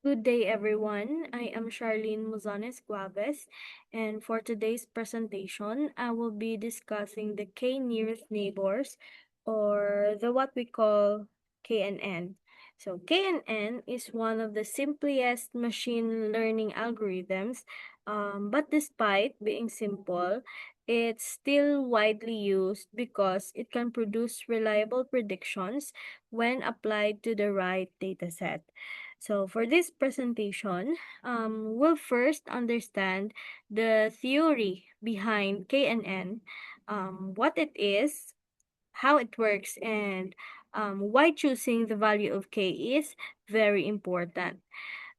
Good day, everyone. I am Sharlene Guaves, and for today's presentation, I will be discussing the K nearest neighbors, or the what we call KNN. So KNN is one of the simplest machine learning algorithms, but despite being simple, it's still widely used because it can produce reliable predictions when applied to the right dataset. So for this presentation, we'll first understand the theory behind KNN, what it is, how it works, and why choosing the value of K is very important.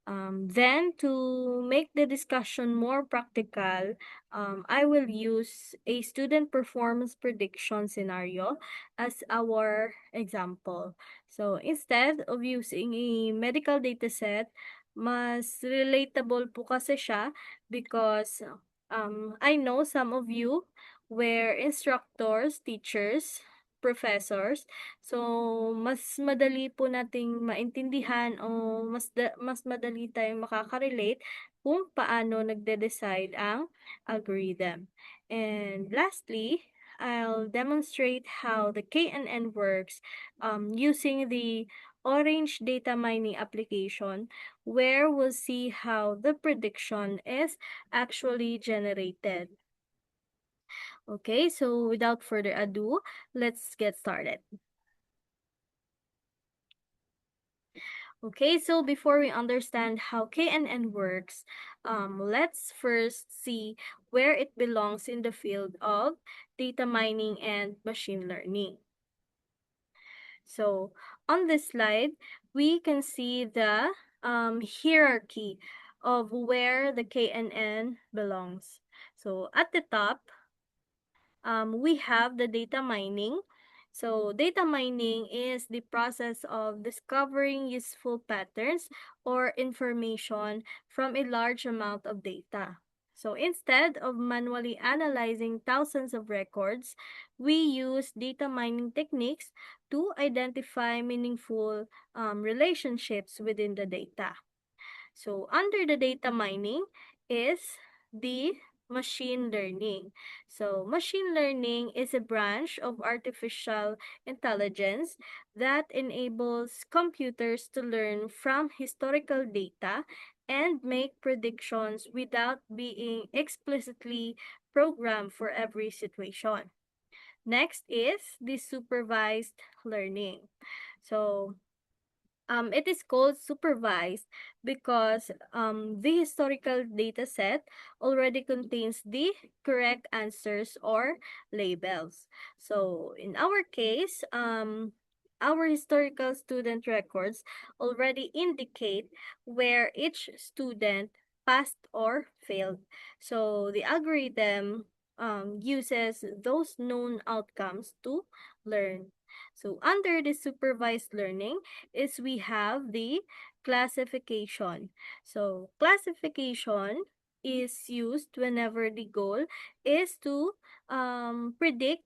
Then, to make the discussion more practical, I will use a student performance prediction scenario as our example. So, instead of using a medical dataset, mas relatable po kasi siya because I know some of you were instructors, teachers, professors. So, mas madali po nating maintindihan o mas madali tayong makaka-relate kung paano nagde-decide ang algorithm. And lastly, I'll demonstrate how the KNN works using the Orange data mining application, where we'll see how the prediction is actually generated. Okay, so without further ado, let's get started. Okay, so before we understand how KNN works, let's first see where it belongs in the field of data mining and machine learning. So on this slide, we can see the hierarchy of where the KNN belongs. So at the top, we have the data mining. So data mining is the process of discovering useful patterns or information from a large amount of data. So instead of manually analyzing thousands of records, we use data mining techniques to identify meaningful relationships within the data. So under the data mining is the machine learning. So machine learning is a branch of artificial intelligence that enables computers to learn from historical data and make predictions without being explicitly programmed for every situation. Next is the supervised learning. So it is called supervised because the historical data set already contains the correct answers or labels. So in our case, our historical student records already indicate where each student passed or failed. So the algorithm uses those known outcomes to learn. So under the supervised learning, is we have the classification. So classification is used whenever the goal is to predict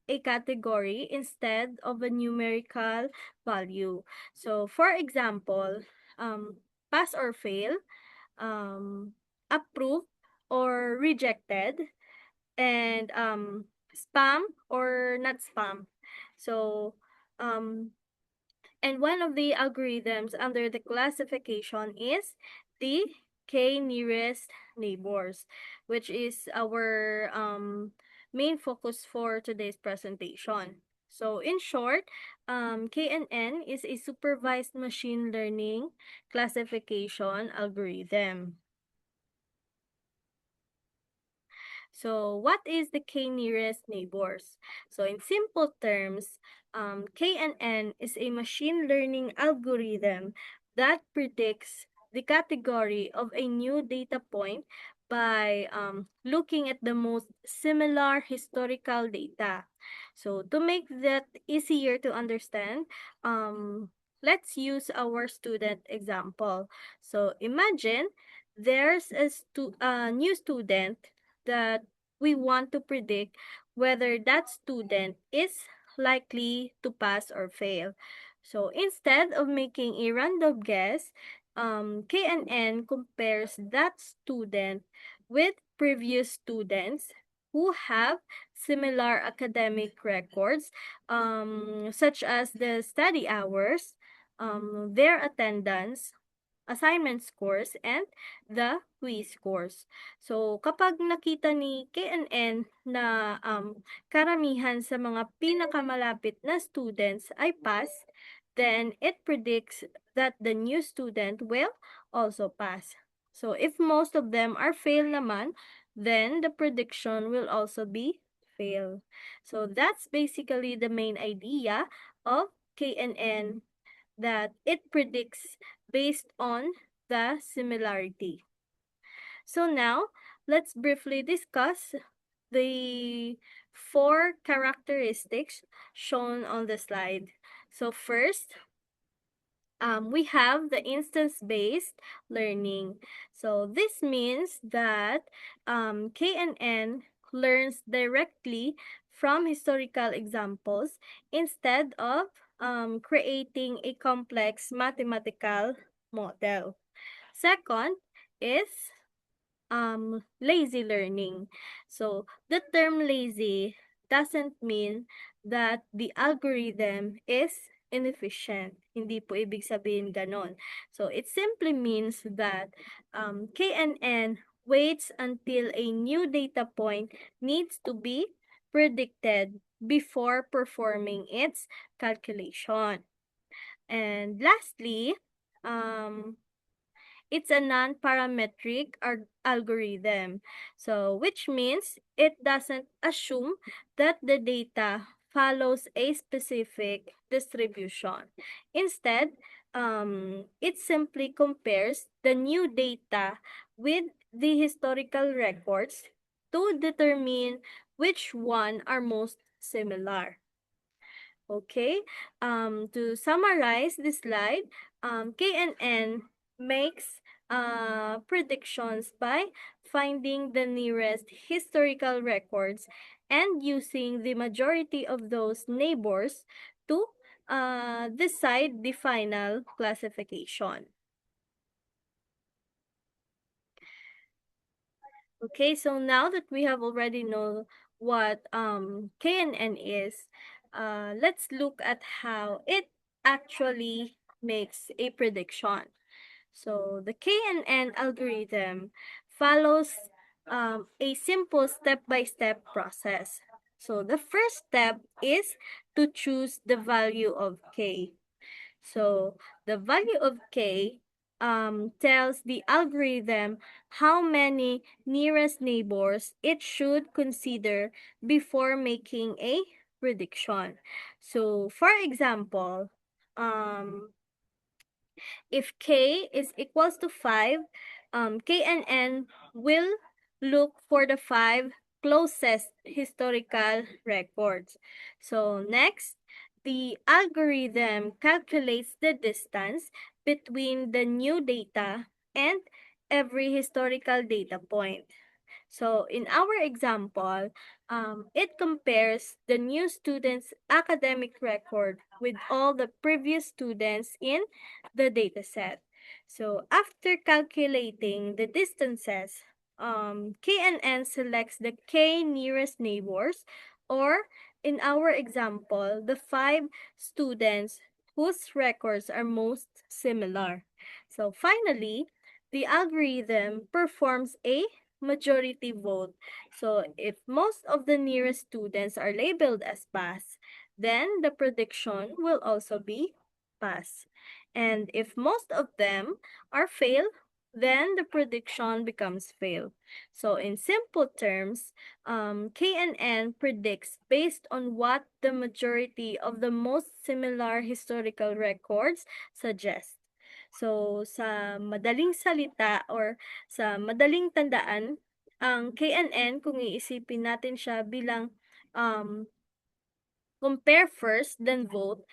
a category instead of a numerical value. So for example, pass or fail, um, approved or rejected, and spam or not spam. So um, and one of the algorithms under the classification is the K nearest neighbors, which is our main focus for today's presentation. So in short, KNN is a supervised machine learning classification algorithm. So what is the K nearest neighbors? So in simple terms, KNN is a machine learning algorithm that predicts the category of a new data point by looking at the most similar historical data. So to make that easier to understand, let's use our student example. So imagine there's a new student that we want to predict whether that student is likely to pass or fail. So instead of making a random guess, KNN compares that student with previous students who have similar academic records, such as the study hours, their attendance, assignment scores, and the quiz scores. So, kapag nakita ni KNN na karamihan sa mga pinakamalapit na students ay pass, then it predicts that the new student will also pass. So, if most of them are fail naman, then the prediction will also be fail. So, that's basically the main idea of KNN, that it predicts based on the similarity. So now, let's briefly discuss the four characteristics shown on the slide. So first, we have the instance-based learning. So this means that KNN learns directly from historical examples instead of creating a complex mathematical model. Second is lazy learning. So the term lazy doesn't mean that the algorithm is inefficient. Hindi po ibig sabihin ganon. So it simply means that KNN waits until a new data point needs to be predicted before performing its calculation. And lastly, um, it's a non-parametric algorithm. So, which means it doesn't assume that the data follows a specific distribution. Instead, it simply compares the new data with the historical records to determine which one are most similar. Okay, to summarize this slide, KNN makes predictions by finding the nearest historical records and using the majority of those neighbors to decide the final classification. Okay, so now that we have already know what KNN is, let's look at how it actually makes a prediction. So the KNN algorithm follows a simple step-by-step process. So the first step is to choose the value of K. So the value of K tells the algorithm how many nearest neighbors it should consider before making a prediction. So for example, um, if K is equals to 5, KNN will look for the 5 closest historical records. So next, the algorithm calculates the distance between the new data and every historical data point. So in our example, it compares the new student's academic record with all the previous students in the dataset. So after calculating the distances, KNN selects the K nearest neighbors, or in our example, the 5 students whose records are most similar. So finally, the algorithm performs a majority vote. So if most of the nearest students are labeled as pass, then the prediction will also be pass. And if most of them are fail, then the prediction becomes fail. So in simple terms, KNN predicts based on what the majority of the most similar historical records suggest. So sa madaling salita or sa madaling tandaan, ang KNN kung iisipin natin siya bilang um, compare first then vote,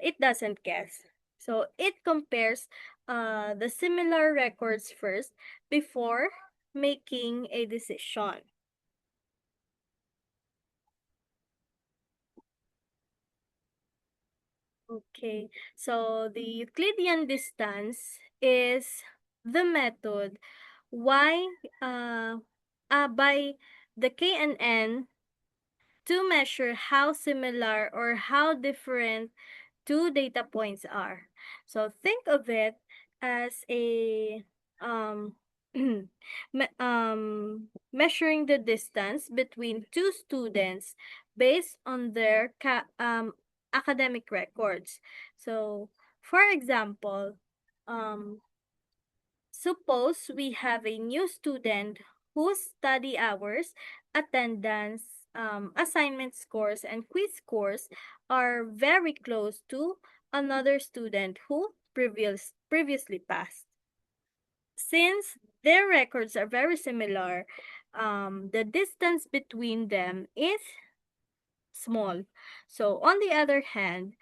it doesn't guess. So it compares the similar records first before making a decision. Okay, so the Euclidean distance is the method why uh, by the KNN to measure how similar or how different two data points are. So think of it as a um, measuring the distance between two students based on their academic records. So, for example, um, suppose we have a new student whose study hours, attendance, assignment scores, and quiz scores are very close to another student who previously passed. Since their records are very similar, the distance between them is small. So, on the other hand,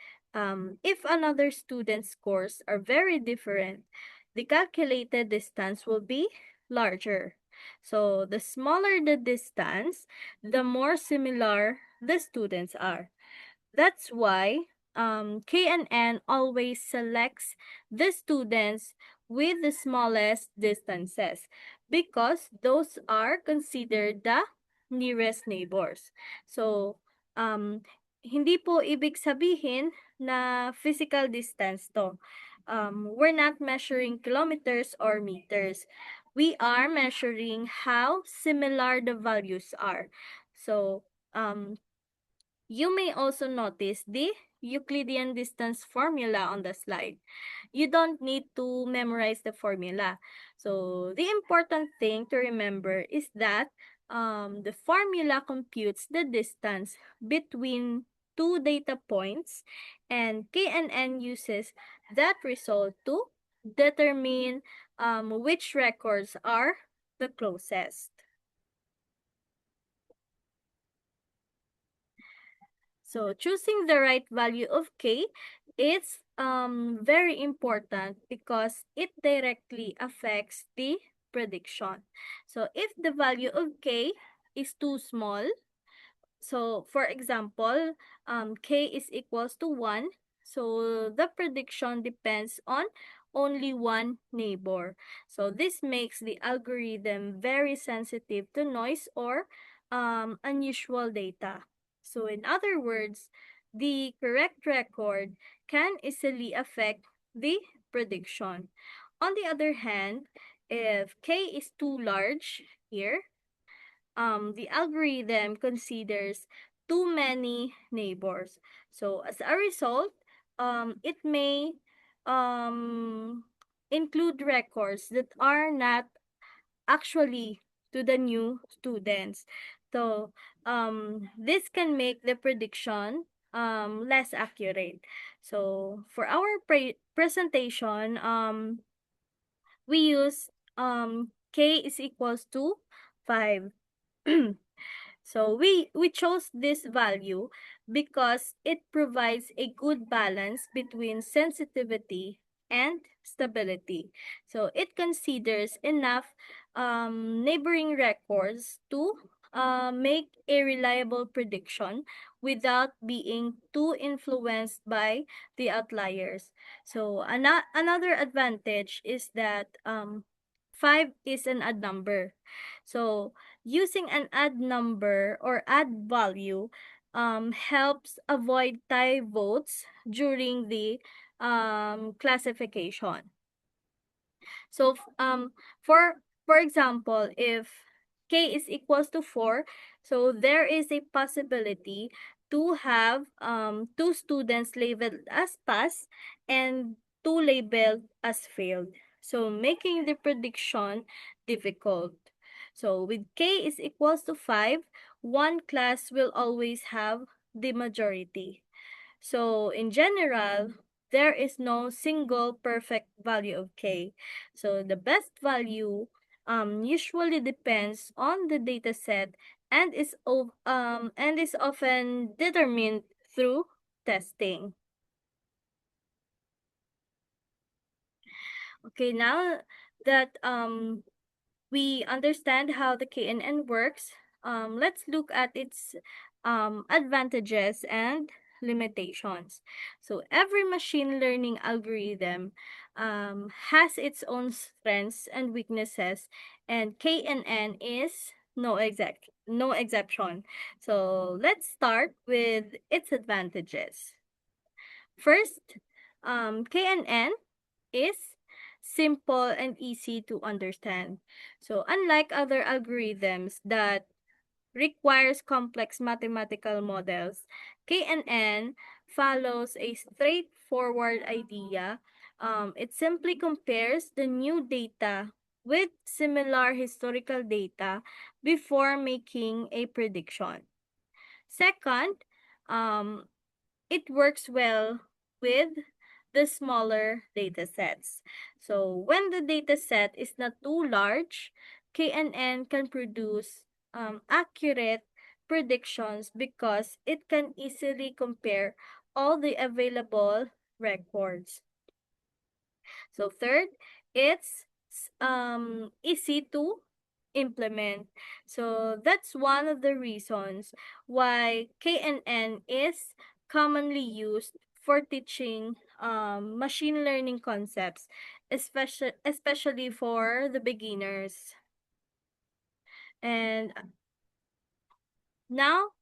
if another student's scores are very different, the calculated distance will be larger. So, the smaller the distance, the more similar the students are. That's why KNN always selects the students with the smallest distances because those are considered the nearest neighbors. So, um, hindi po ibig sabihin na physical distance to. We're not measuring kilometers or meters. We are measuring how similar the values are. So, you may also notice the Euclidean distance formula on the slide. You don't need to memorize the formula. So the important thing to remember is that the formula computes the distance between two data points, and KNN uses that result to determine which records are the closest. So choosing the right value of K is very important because it directly affects the prediction. So if the value of K is too small, so for example, K is equals to 1, so the prediction depends on only one neighbor. So this makes the algorithm very sensitive to noise or unusual data. So in other words, the correct record can easily affect the prediction. On the other hand, if K is too large here, the algorithm considers too many neighbors. So as a result, it may um, include records that are not actually to the new students. So this can make the prediction less accurate. So for our presentation, we use k is equals to 5. So we chose this value because it provides a good balance between sensitivity and stability. So it considers enough neighboring records to make a reliable prediction without being too influenced by the outliers. So another advantage is that 5 is an odd number. So using an add number or add value helps avoid tie votes during the classification. So for example, if k is equals to 4, so there is a possibility to have two students labeled as pass and two labeled as failed. So making the prediction difficult. So with k is equals to 5, one class will always have the majority. So in general, there is no single perfect value of k. So the best value usually depends on the data set and is often determined through testing. Okay, now that we understand how the KNN works, let's look at its advantages and limitations. So every machine learning algorithm has its own strengths and weaknesses, and KNN is no exception. So let's start with its advantages. First, KNN is simple and easy to understand. So unlike other algorithms that requires complex mathematical models, KNN follows a straightforward idea. It simply compares the new data with similar historical data before making a prediction. Second, um, it works well with the smaller data sets. So when the data set is not too large, KNN can produce accurate predictions because it can easily compare all the available records. So third, it's easy to implement. So that's one of the reasons why KNN is commonly used for teaching machine learning concepts, especially for the beginners. And now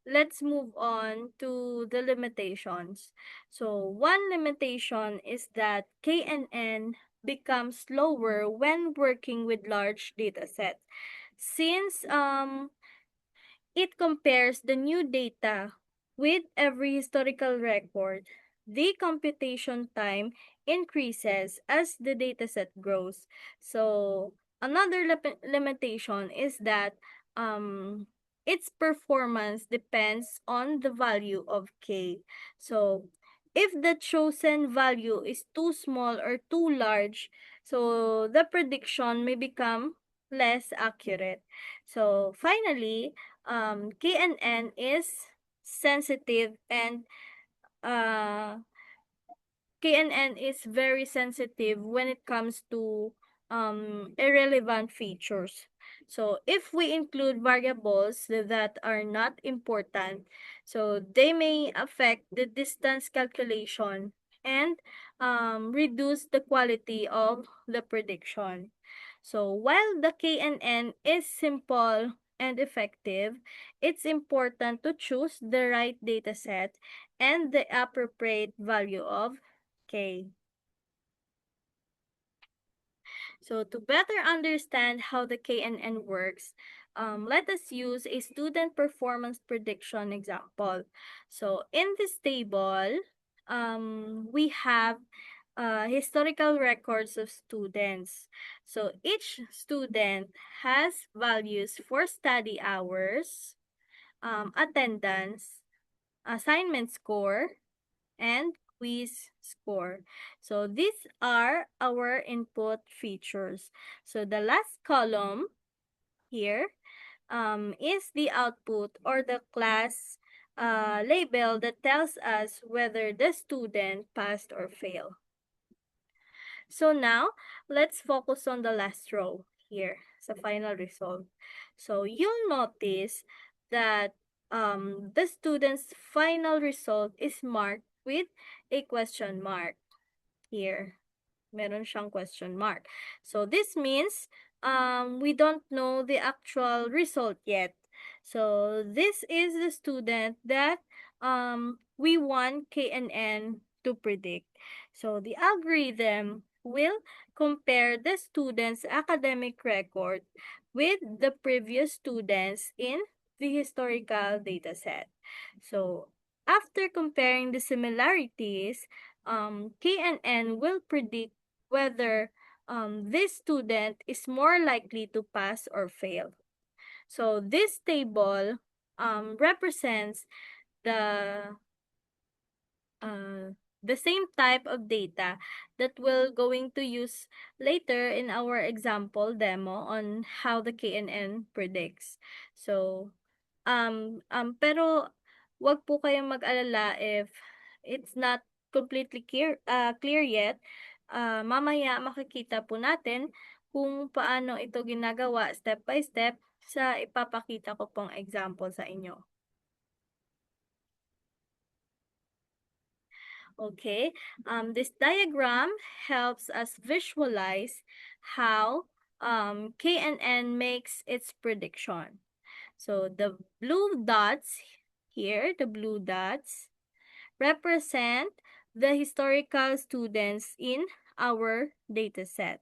let's move on to the limitations. So one limitation is that KNN becomes slower when working with large data sets. Since it compares the new data with every historical record, the computation time increases as the dataset grows. So another limitation is that um, its performance depends on the value of k. So if the chosen value is too small or too large, so the prediction may become less accurate. So finally, KNN is sensitive and uh, KNN is very sensitive when it comes to irrelevant features. So if we include variables that are not important, so they may affect the distance calculation and reduce the quality of the prediction. So while the KNN is simple and effective, it's important to choose the right dataset and the appropriate value of K. So to better understand how the KNN works, let us use a student performance prediction example. So in this table, we have historical records of students. So each student has values for study hours, attendance, assignment score, and quiz score. So these are our input features. So the last column here is the output or the class label that tells us whether the student passed or failed. So now, let's focus on the last row here sa final result. So you'll notice that the student's final result is marked with a question mark here. Meron siyang question mark. So this means we don't know the actual result yet. So this is the student that we want KNN to predict. So the algorithm will compare the student's academic record with the previous students in the historical dataset. So after comparing the similarities, KNN will predict whether this student is more likely to pass or fail. So this table represents the uh, the same type of data that we're going to use later in our example demo on how the KNN predicts. So, pero wag po kayong mag-alala if it's not completely clear yet. Mamaya makikita po natin kung paano ito ginagawa step by step sa ipapakita ko pong example sa inyo. Okay, this diagram helps us visualize how KNN makes its prediction. So the blue dots here, the blue dots represent the historical students in our dataset.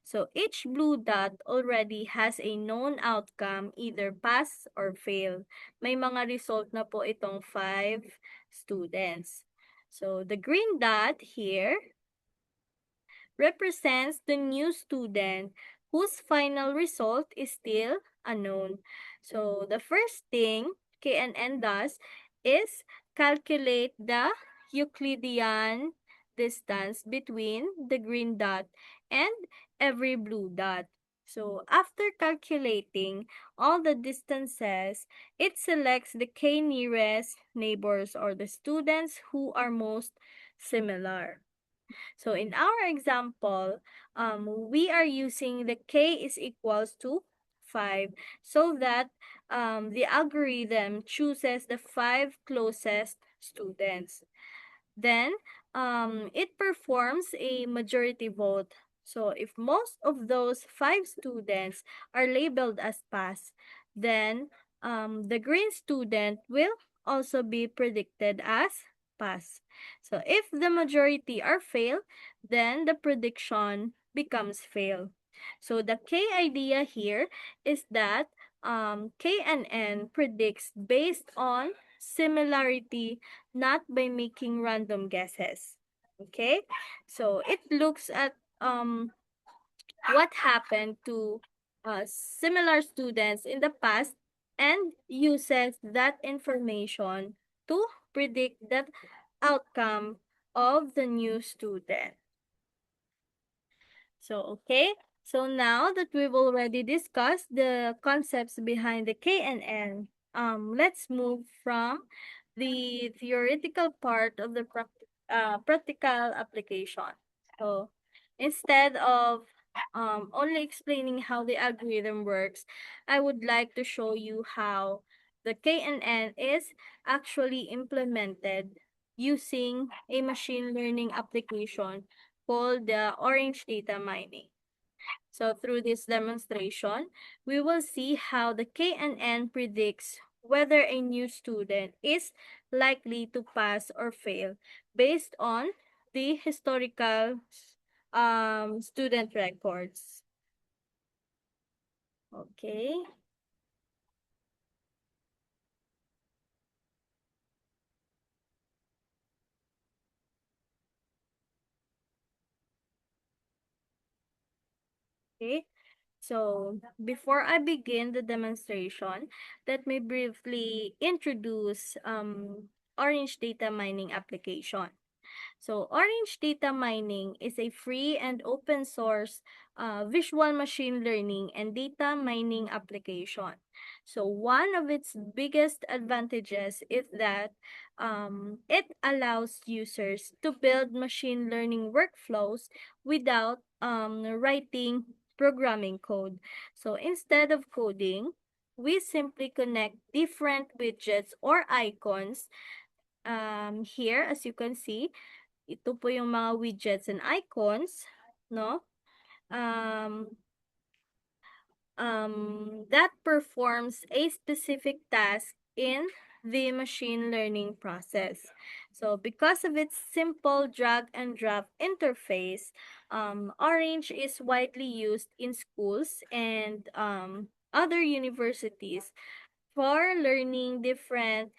So each blue dot already has a known outcome, either pass or fail. May mga result na po itong 5 students. So the green dot here represents the new student whose final result is still unknown. So the first thing KNN does is calculate the Euclidean distance between the green dot and every blue dot. So after calculating all the distances, it selects the K nearest neighbors or the students who are most similar. So in our example, we are using the k is equals to 5 so that the algorithm chooses the 5 closest students. Then it performs a majority vote. So if most of those 5 students are labeled as pass, then the green student will also be predicted as pass. So if the majority are fail, then the prediction becomes fail. So the K idea here is that KNN predicts based on similarity, not by making random guesses. Okay? So it looks at what happened to similar students in the past and uses that information to predict the outcome of the new student. So, okay. So now that we've already discussed the concepts behind the KNN, let's move from the theoretical part of the practical application. So, instead of only explaining how the algorithm works, I would like to show you how the KNN is actually implemented using a machine learning application called the orange data mining. So through this demonstration, we will see how the KNN predicts whether a new student is likely to pass or fail based on the historical student records. Okay. Okay. So, before I begin the demonstration, let me briefly introduce Orange Data Mining application. So, Orange Data Mining is a free and open source visual machine learning and data mining application. So, one of its biggest advantages is that it allows users to build machine learning workflows without writing programming code. So, instead of coding, we simply connect different widgets or icons here, as you can see, ito po yung mga widgets and icons, no? Um, that performs a specific task in the machine learning process. So because of its simple drag and drop interface, Orange is widely used in schools and other universities for learning different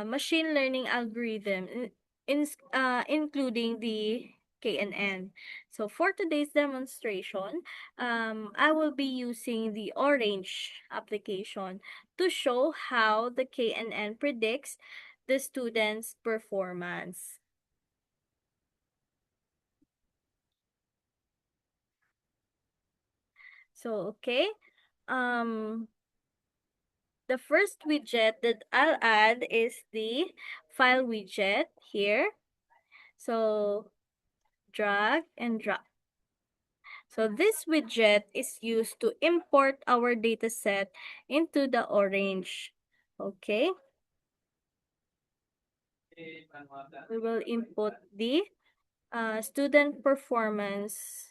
machine learning algorithms, including the KNN. So for today's demonstration, I will be using the Orange application to show how the KNN predicts the student's performance. So, okay. Um, the first widget that I'll add is the file widget here. So drag and drop. So this widget is used to import our dataset into the Orange. Okay. we will input the student performance.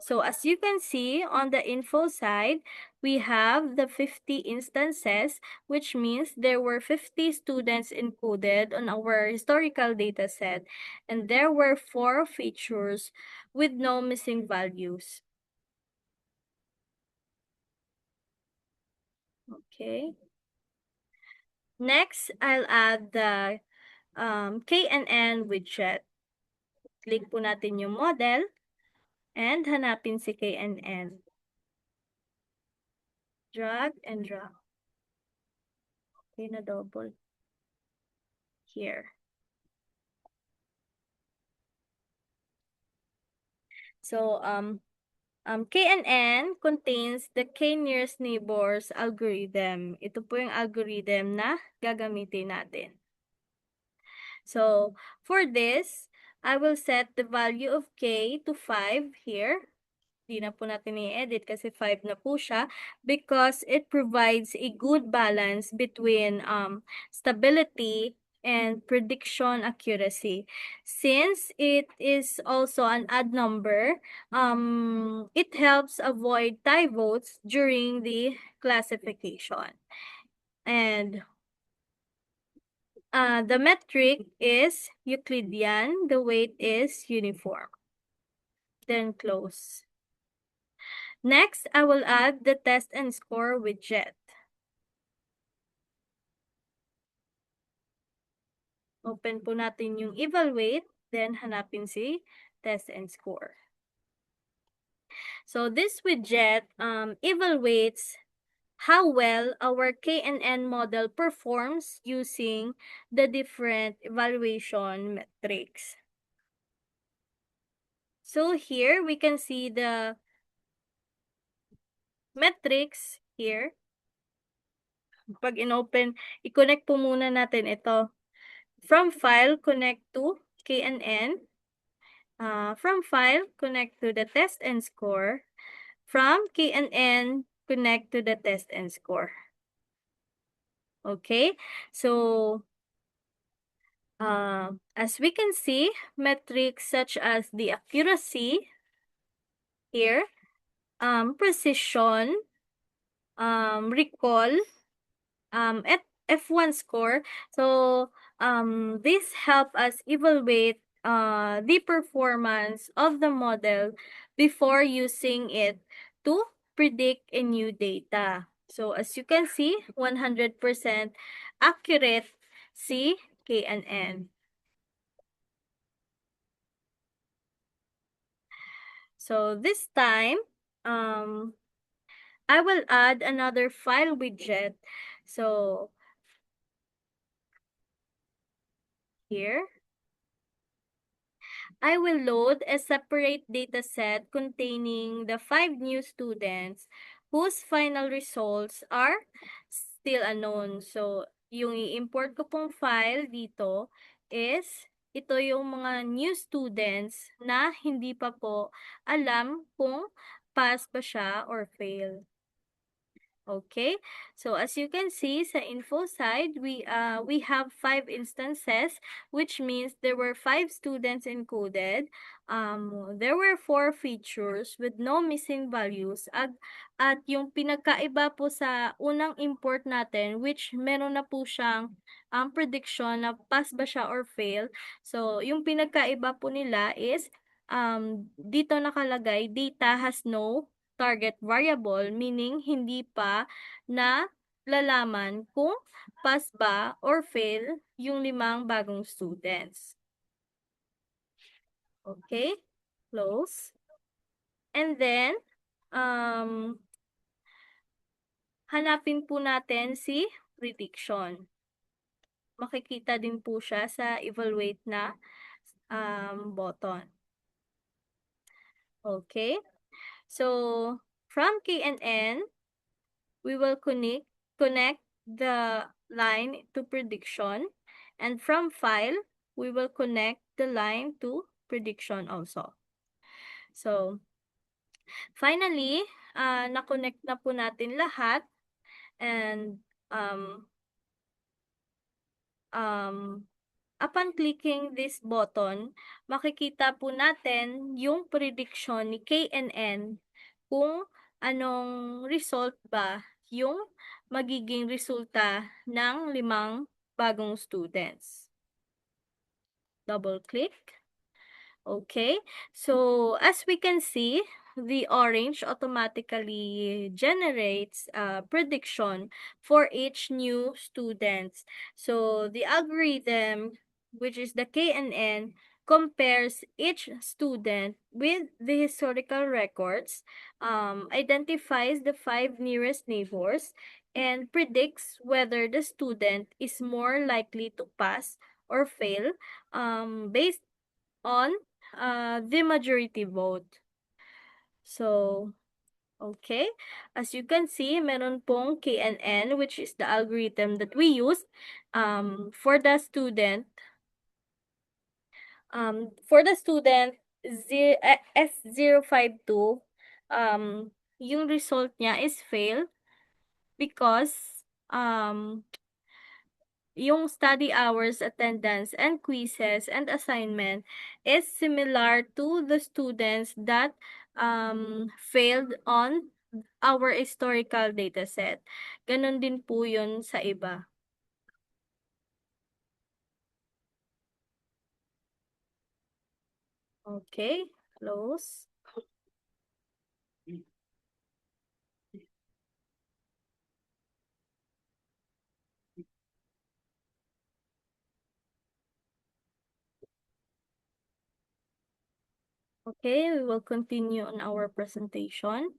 So as you can see on the info side, we have the 50 instances, which means there were 50 students included on our historical data set, and there were 4 features with no missing values. Okay. Next, I'll add the KNN widget. Click po natin yung model and hanapin si KNN. Drag and drop. Okay, na double. Here. So, KNN contains the K nearest neighbors algorithm. Ito po yung algorithm na gagamitin natin. So, for this, I will set the value of K to 5 here. Di na po natin i-edit kasi 5 na po siya because it provides a good balance between stability and prediction accuracy. Since it is also an odd number, it helps avoid tie votes during the classification. And the metric is Euclidean, the weight is uniform. Then close. Next, I will add the test and score widget. Open po natin yung evaluate, then hanapin si test and score. So this widget evaluates how well our KNN model performs using the different evaluation metrics. So here we can see the metrics here. Pag in-open, i-connect po muna natin ito. From file, connect to KNN. From file, connect to the test and score. From KNN, connect to the test and score. Okay, so as we can see, metrics such as the accuracy here, precision, recall, at F1 score. So this help us evaluate the performance of the model before using it to predict a new data. So as you can see, 100% accurate C, K, and N. So this time, I will add another file widget. So here, I will load a separate dataset containing the 5 new students whose final results are still unknown. So, yung i-import ko pong file dito is ito yung mga new students na hindi pa po alam kung pass ba siya or fail. Okay, so as you can see sa info side, we have 5 instances, which means there were 5 students encoded. There were 4 features with no missing values at yung pinagkaiba po sa unang import natin, which meron na po siyang prediction na pass ba siya or fail. So yung pinagkaiba po nila is dito nakalagay data has no target variable, meaning hindi pa na lalaman kung pass ba or fail yung 5 bagong students. Okay, close. And then, hanapin po natin si prediction. Makikita din po siya sa evaluate na button. Okay, so from KNN, we will connect the line to prediction, and from file, we will connect the line to prediction also. So, finally, na-connect na po natin lahat, and um, upon clicking this button, makikita po natin yung prediction ni KNN kung anong result ba yung magiging resulta ng 5 bagong students. Double click. Okay, so as we can see, the orange automatically generates a prediction for each new student. So the algorithm, which is the KNN, compares each student with the historical records, identifies the 5 nearest neighbors, and predicts whether the student is more likely to pass or fail based on the majority vote. So, okay. As you can see, meron pong KNN, which is the algorithm that we use for the student. S052, yung result niya is fail because yung study hours, attendance, and quizzes and assignment is similar to the students that failed on our historical data set. Ganon din po yun sa iba. Okay, close. Okay, we will continue on our presentation.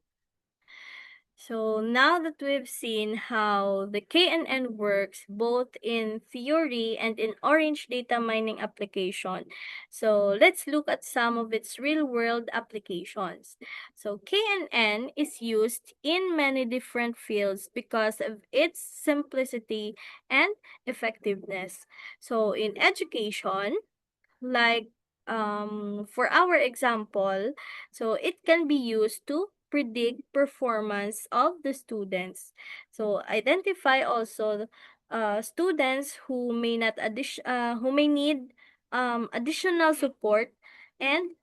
So now that we've seen how the KNN works both in theory and in Orange data mining application, so let's look at some of its real-world applications. So KNN is used in many different fields because of its simplicity and effectiveness. So in education, like for our example, so it can be used to predict performance of the students. So identify also students who may not who may need additional support and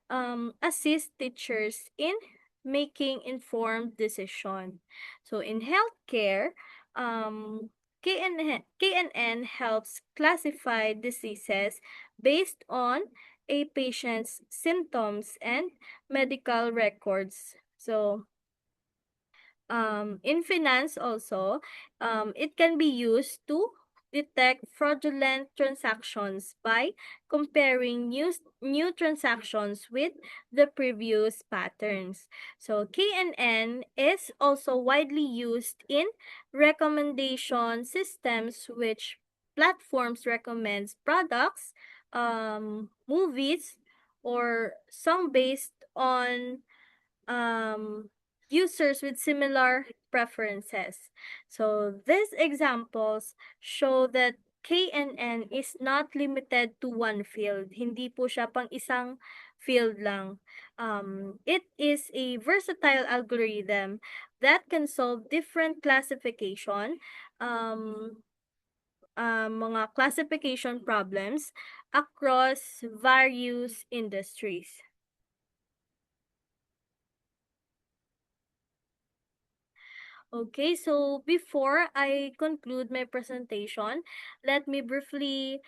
assist teachers in making informed decision. So in healthcare, KNN helps classify diseases based on a patient's symptoms and medical records. So, in finance also, it can be used to detect fraudulent transactions by comparing new transactions with the previous patterns. So KNN is also widely used in recommendation systems, which platforms recommends products, movies, or some based on users with similar preferences. So these examples show that KNN is not limited to one field. Hindi po siya pang isang field lang. It is a versatile algorithm that can solve different mga classification problems across various industries. Okay, so before I conclude my presentation, let me briefly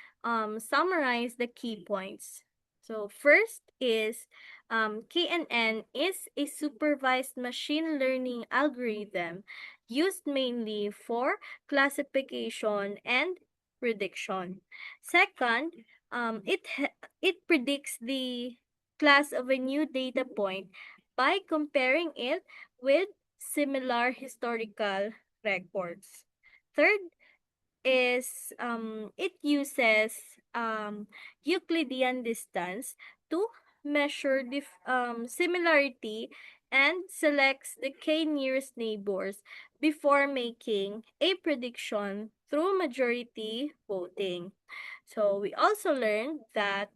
summarize the key points. So first is KNN is a supervised machine learning algorithm used mainly for classification and prediction. Second, it predicts the class of a new data point by comparing it with similar historical records. Third is it uses Euclidean distance to measure the similarity and selects the k nearest neighbors before making a prediction through majority voting. So we also learned that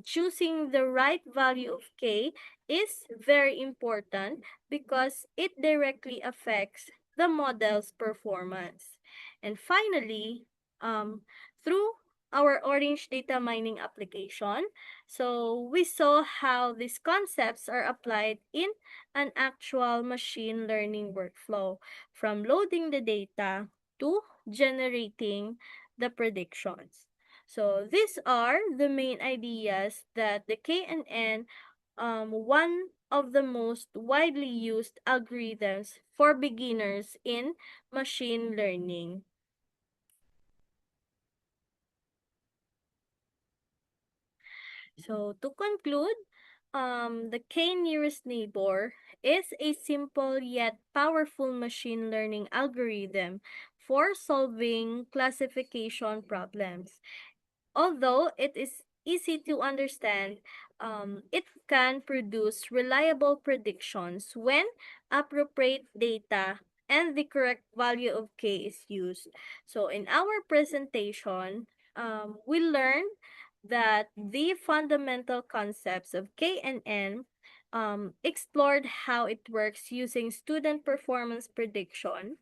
choosing the right value of k is very important because it directly affects the model's performance. And finally, um, through our orange data mining application. So we saw how these concepts are applied in an actual machine learning workflow, from loading the data to generating the predictions. So these are the main ideas that the KNN, one of the most widely used algorithms for beginners in machine learning. So to conclude, the K nearest neighbor is a simple yet powerful machine learning algorithm for solving classification problems. Although it is easy to understand, it can produce reliable predictions when appropriate data and the correct value of K is used. So in our presentation, we learned that the fundamental concepts of KNN, explored how it works using student performance prediction,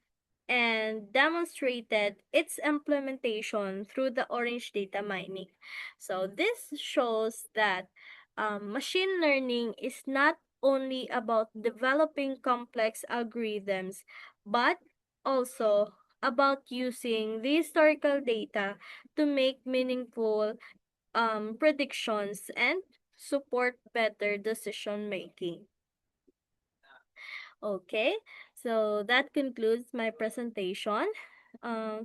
and demonstrated its implementation through the orange data mining. So this shows that machine learning is not only about developing complex algorithms, but also about using the historical data to make meaningful predictions and support better decision making. Okay, so that concludes my presentation.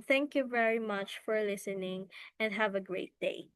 Thank you very much for listening and have a great day.